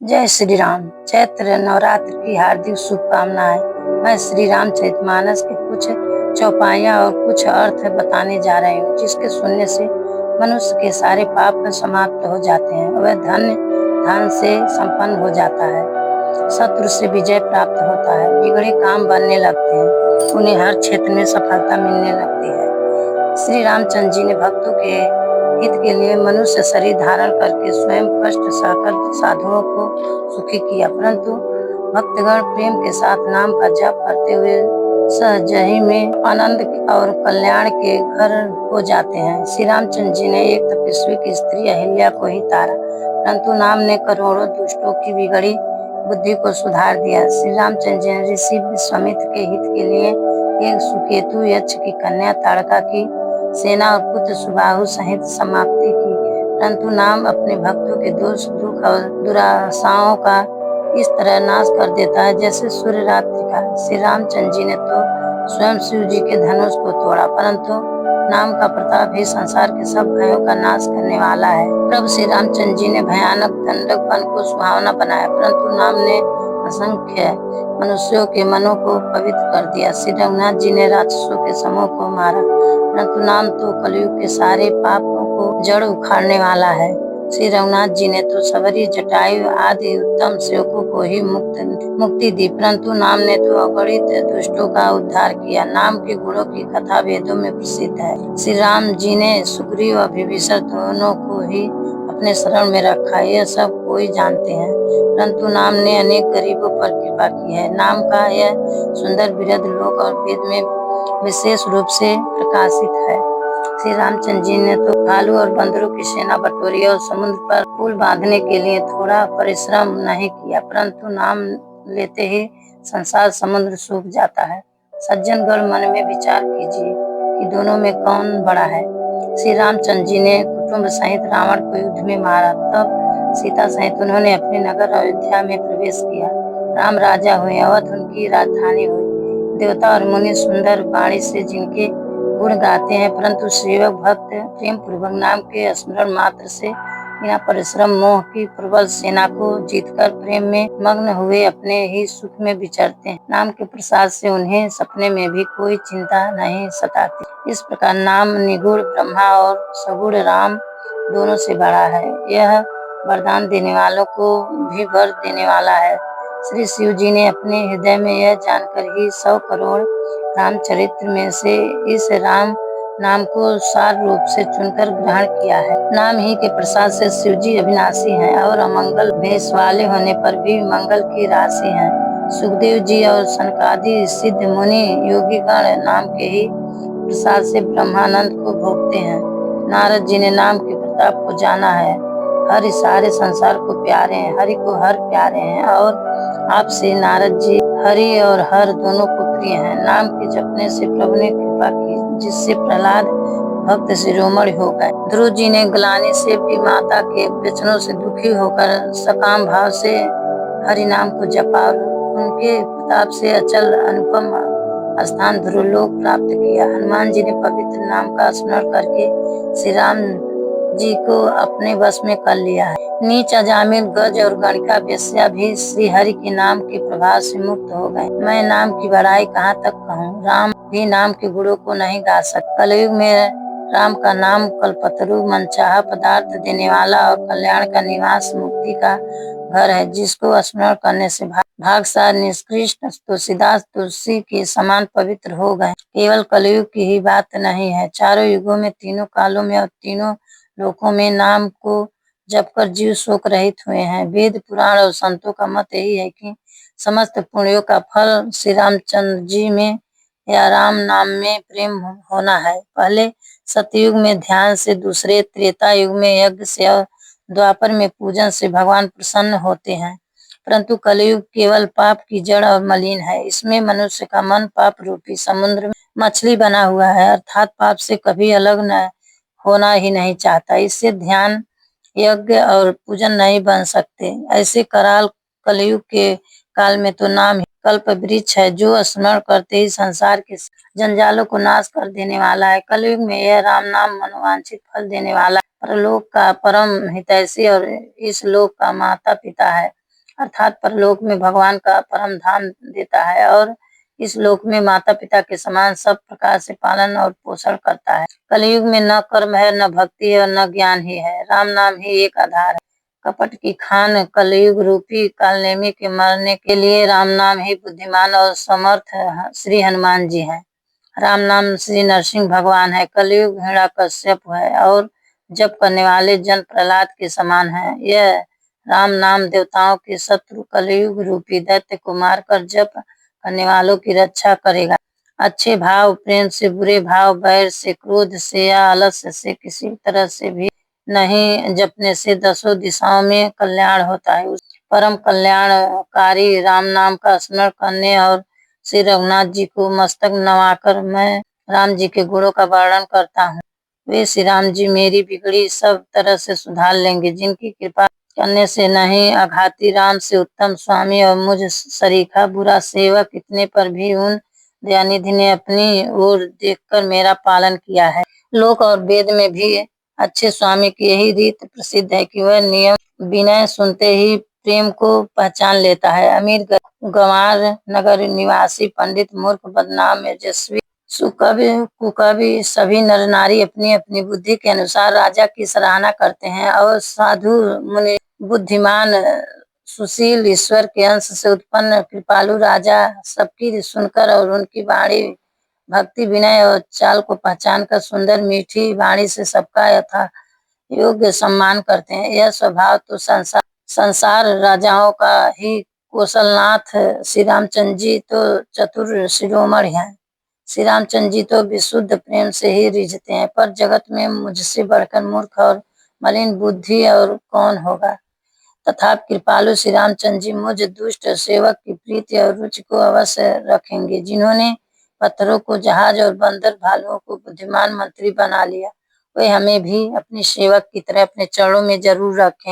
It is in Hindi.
जय श्री राम। चैत्र नवरात्र की हार्दिक शुभकामनाएं। मैं श्री रामचरितमानस के कुछ चौपाइयाँ और कुछ अर्थ बताने जा रही हूँ, जिसके सुनने से मनुष्य के सारे पाप समाप्त हो जाते हैं। वह धन से संपन्न हो जाता है, शत्रु से विजय प्राप्त होता है, बिगड़े काम बनने लगते हैं, उन्हें हर क्षेत्र में सफलता मिलने लगती है। श्री रामचंद्र जी ने भक्तों के हित के लिए मनुष्य शरीर धारण करके स्वयं कष्ट सहकर साधुओं को सुखी किया, परंतु भक्तगण प्रेम के साथ नाम का जप करते हुए सहजही में आनंद और कल्याण के घर हो जाते हैं। श्री रामचंद्र जी ने एक तपस्वी की स्त्री अहिल्या को ही तारा, परंतु नाम ने करोड़ों दुष्टों की बिगड़ी बुद्धि को सुधार दिया। श्री रामचंद्र जी ने ऋषि विश्वामित्र के हित के लिए एक सुकेतु यक्ष की कन्या ताड़का की सेना और पुत्र सुबाहु सहित समाप्ति की, परंतु नाम अपने भक्तों के दोष दुख और दुराशाओं का इस तरह नाश कर देता है जैसे सूर्य रात्रि का। श्री रामचंद्र जी ने तो स्वयं शिव जी के धनुष को तोड़ा, परंतु नाम का प्रताप ही संसार के सब भयों का नाश करने वाला है। प्रभु श्री रामचंद्र जी ने भयानक दंडक वन को सुहावना बनाया, परंतु नाम ने असंख्य मनुष्यों के मनों को पवित्र कर दिया। श्री रघुनाथ जी ने राक्षसों के समूह को मारा, परंतु नाम तो कलयुग के सारे पापों को जड़ उखाड़ने वाला है। श्री रघुनाथ जी ने तो सबरी जटायु आदि उत्तम सेवकों को ही मुक्ति दी, परंतु नाम ने तो अगणित दुष्टों का उद्धार किया। नाम के गुणों की कथा वेदों में प्रसिद्ध है। श्री राम जी ने सुग्रीव और विभीषण दोनों को ही अपने शरण में रखा, यह सब कोई जानते हैं, परंतु नाम ने अनेक गरीबों पर कृपा की है। नाम का यह सुंदर बिरध लोक और वेद में विशेष रूप से प्रकाशित है। श्री रामचंद्र जी ने तो भालू और बंदरों की सेना बटोरी और समुद्र पर पुल बांधने के लिए थोड़ा परिश्रम नहीं किया, परंतु नाम लेते ही संसार समुद्र सूख जाता है। सज्जनगण मन में विचार कीजिए कि दोनों में कौन बड़ा है। श्री रामचंद्र जी ने कुटुंब सहित रावण को युद्ध में मारा, तब सीता सहित उन्होंने अपने नगर अयोध्या में प्रवेश किया। राम राजा हुए, अवध उनकी राजधानी हुई। देवता और मुनि सुंदर वाणी से जिनके गुण गाते हैं, परंतु सेवक भक्त प्रेम पूर्वक नाम के स्मरण मात्र से बिना परिश्रम मोह की प्रबल सेना को जीतकर प्रेम में मग्न हुए अपने ही सुख में विचरते हैं। नाम के प्रसाद से उन्हें सपने में भी कोई चिंता नहीं सताती। इस प्रकार नाम निगुण ब्रह्मा और सगुण राम दोनों से बड़ा है। यह वरदान देने वालों को भी वर देने वाला है। श्री शिव जी ने अपने हृदय में यह जानकर ही 100 करोड़ रामचरित्र में से इस राम नाम को सार रूप से चुनकर ग्रहण किया है। नाम ही के प्रसाद से शिव जी अविनाशी हैं और अमंगल भेष वाले होने पर भी मंगल की राशि हैं। सुखदेव जी और सनकादि सिद्ध मुनि योगी गण नाम के ही प्रसाद से ब्रह्मानंद को भोगते हैं। नारद जी ने नाम के प्रताप को जाना है। हरि सारे संसार को प्यारे हैं, हरि को हर प्यारे हैं, और आपसे नारद जी हरि और हर दोनों को प्रिय हैं। नाम के जपने से प्रभु ने कृपा की, जिससे प्रहलाद भक्त शिरोमणि हो गए। ध्रुव जी ने ग्लानि से भी माता के वचनों से दुखी होकर सकाम भाव से हरि नाम को जपा और उनके प्रताप से अचल अनुपम स्थान ध्रुवलोक प्राप्त किया। हनुमान जी ने पवित्र नाम का स्मरण करके श्री राम जी को अपने वश में कर लिया है। नीच अजामिल गज और गणिका वेश्या भी श्री हरि के नाम के प्रभाव से मुक्त हो गए। मैं नाम की बड़ाई कहाँ तक कहूँ, राम भी नाम के गुणों को नहीं गा सकते। कलयुग में राम का नाम कल्पतरु, मनचाहा पदार्थ देने वाला और कल्याण का निवास, मुक्ति का घर है, जिसको स्मरण करने से भागसार निष्कृष्ट तुलसीदास तुलसी के समान पवित्र हो गए। केवल कलयुग की ही बात नहीं है, चारों युगों में, तीनों कालों में और तीनों लोकों में नाम को जपकर जीव शोक रहित हुए हैं। वेद पुराण और संतों का मत यही है कि समस्त पुण्यों का फल श्री रामचंद्र जी में या राम नाम में प्रेम होना है। पहले सतयुग में ध्यान से, दूसरे त्रेता युग में यज्ञ से और द्वापर में पूजन से भगवान प्रसन्न होते हैं, परंतु कलयुग केवल पाप की जड़ और मलिन है। इसमें मनुष्य का मन पाप रूपी समुद्र में मछली बना हुआ है, अर्थात पाप से कभी अलग न होना ही नहीं चाहता। इससे ध्यान, यज्ञ और पूजन नहीं बन सकते। ऐसे कराल कलयुग के काल में तो नाम ही कल्प वृक्ष है, जो स्मरण करते ही संसार के जंजालों को नाश कर देने वाला है। कलयुग में यह राम नाम मनोवांछित फल देने वाला, परलोक का परम हितैषी और इस लोक का माता पिता है। अर्थात परलोक में भगवान का परम धाम देता है और इस लोक में माता पिता के समान सब प्रकार से पालन और पोषण करता है। कलयुग में न कर्म है, न भक्ति है और न ज्ञान ही है। राम नाम ही एक आधार है। कपट की खान कलयुग रूपी कालनेमी के मारने के लिए राम नाम ही बुद्धिमान और समर्थ श्री हनुमान जी हैं। राम नाम श्री नरसिंह भगवान है। कलयुग हिरण्यकश्यप है और जप करने वाले जन प्रहलाद के समान है। यह राम नाम देवताओं के शत्रु कलयुग रूपी दैत्य को मारकर जप करने वालों की रक्षा करेगा। अच्छे भाव, प्रेम से, बुरे भाव, बैर से, क्रोध से या आलस्य से किसी तरह से भी नहीं जपने से दसों दिशाओं में कल्याण होता है। उस परम कल्याणकारी राम नाम का स्मरण करने और श्री रघुनाथ जी को मस्तक नवाकर मैं राम जी के गुणों का वर्णन करता हूँ। वे श्री राम जी मेरी बिगड़ी सब तरह से सुधार लेंगे, जिनकी कृपा करने से नहीं अघाती राम से उत्तम स्वामी और मुझ सरीखा बुरा सेवक इतने पर भी उन दयानिधि ने अपनी ओर देखकर मेरा पालन किया है। लोक और वेद में भी अच्छे स्वामी की यही रीत प्रसिद्ध है कि वह नियम विनय सुनते ही प्रेम को पहचान लेता है। अमीर गंवार नगर निवासी पंडित मूर्ख बदनाम यशस्वी सुकवि कुकवि सभी नर नारी अपनी अपनी बुद्धि के अनुसार राजा की सराहना करते हैं और साधु मुनि बुद्धिमान सुशील ईश्वर के अंश से उत्पन्न कृपालु राजा सबकी सुनकर और उनकी वाणी भक्ति विनय और चाल को पहचान कर सुंदर मीठी वाणी से सबका यथा योग्य सम्मान करते हैं। यह स्वभाव तो संसार राजाओं का ही। कौशलनाथ श्री रामचंद्र जी तो चतुर शिरोमणि हैं। श्री रामचंद्र जी तो विशुद्ध प्रेम से ही रिझते हैं, पर जगत में मुझसे बढ़कर मूर्ख और मलिन बुद्धि और कौन होगा। तथापि कृपालु श्री रामचंद्र जी मुझ दुष्ट सेवक की प्रीति और रुचि को अवश्य रखेंगे। जिन्होंने पत्थरों को जहाज और बंदर भालुओं को बुद्धिमान मंत्री बना लिया, वे हमें भी अपनी सेवक की तरह अपने चरणों में जरूर रखें।